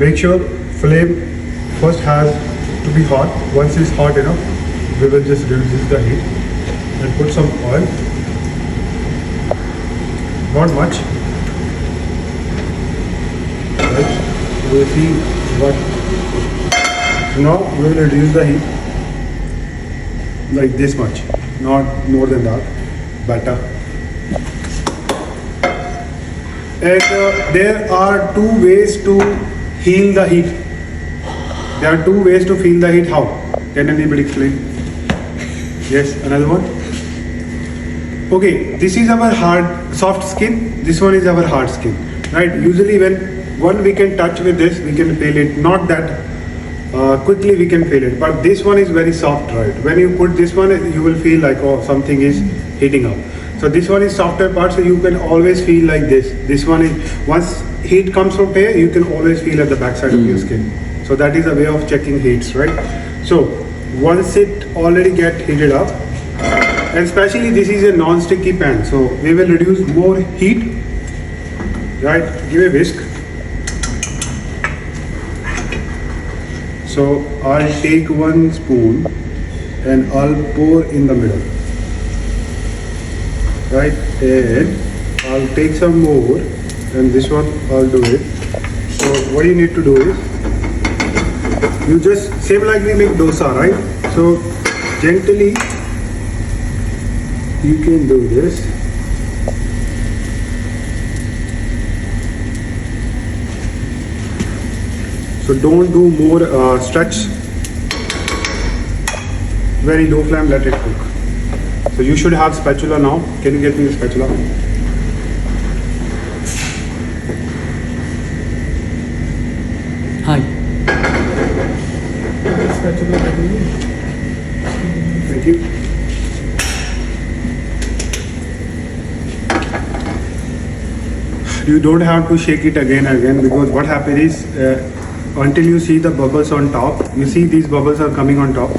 Make sure flame first has to be hot. Once it's hot enough, we will just reduce the heat and put some oil. Not much. Right. We'll see what. Now we will reduce the heat like this much, not more than that. Better. And there are two ways to heal the heat. There are two ways to feel the heat. How? Can anybody explain? Yes, another one. Okay, this is our soft skin. This one is our hard skin, right? Usually when we can touch with this, we can feel it. Not that quickly we can feel it, but this one is very soft, right? When you put this one, you will feel like, oh, something is heating up. So this one is softer part, so you can always feel like this. This one is, once heat comes from here, you can always feel at the back side of your skin. So that is a way of checking heats, right? So once it already get heated up, and especially this is a non-sticky pan, so we will reduce more heat, right? Give a whisk. So I'll take 1 spoon and I'll pour in the middle, right? And I'll take some more, and this one I'll do it. So what you need to do is, you just, same like we make dosa, right? So gently you can do this. So don't do more stretch. Very low flame, let it cook. So you should have spatula now. Can you get me a spatula? Hi. Thank you. You don't have to shake it again and again, because what happens is until you see the bubbles on top, you see these bubbles are coming on top.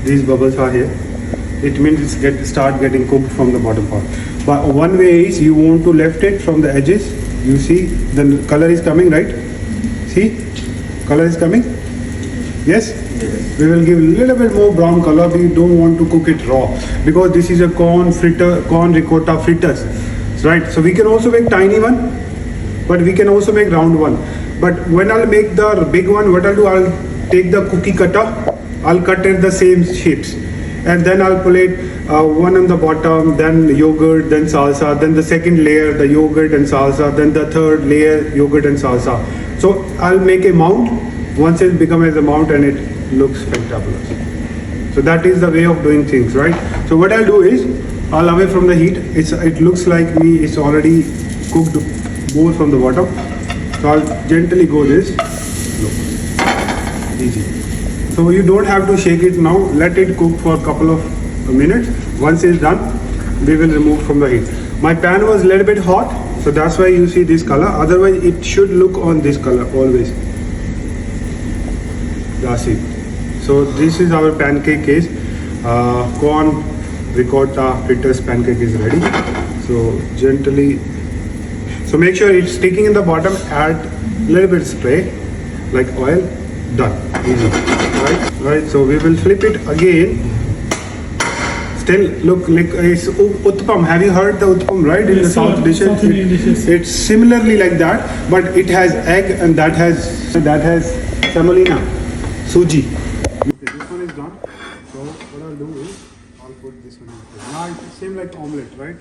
These bubbles are here. It means it's start getting cooked from the bottom part. But one way is, you want to lift it from the edges. You see the color is coming, right? See, color is coming. Yes. We will give a little bit more brown color. We don't want to cook it raw, because this is a corn ricotta fritters, right? So we can also make tiny one, but we can also make round one. But when I'll make the big one, what I'll do, I'll take the cookie cutter, I'll cut it the same shapes, and then I'll pull it one on the bottom, then yogurt, then salsa, then the second layer, the yogurt and salsa, then the third layer, yogurt and salsa. So I'll make a mount. Once it becomes as a mount, and it looks fantabulous. So that is the way of doing things, right? So what I'll do is, I'll away from the heat. It looks like it's already cooked more from the bottom. So I'll gently go this. Look, easy. So you don't have to shake it now. Let it cook for a couple of minutes. Once it's done, we will remove from the heat. My pan was a little bit hot, so that's why you see this color. Otherwise, it should look on this color always. That's it. So this is our pancake case. Corn ricotta fritters pancake is ready. So gently. So make sure it's sticking in the bottom. Add a little bit spray, like oil. Done. Easy. Right. So we will flip it again. Still look like it's utpam. Have you heard the utpam, right? In the South dishes, it's similarly like that, but it has egg, and that has semolina, suji. Okay, this one is done. So what I'll do is, I'll put this one in. Now it's same like omelette, right?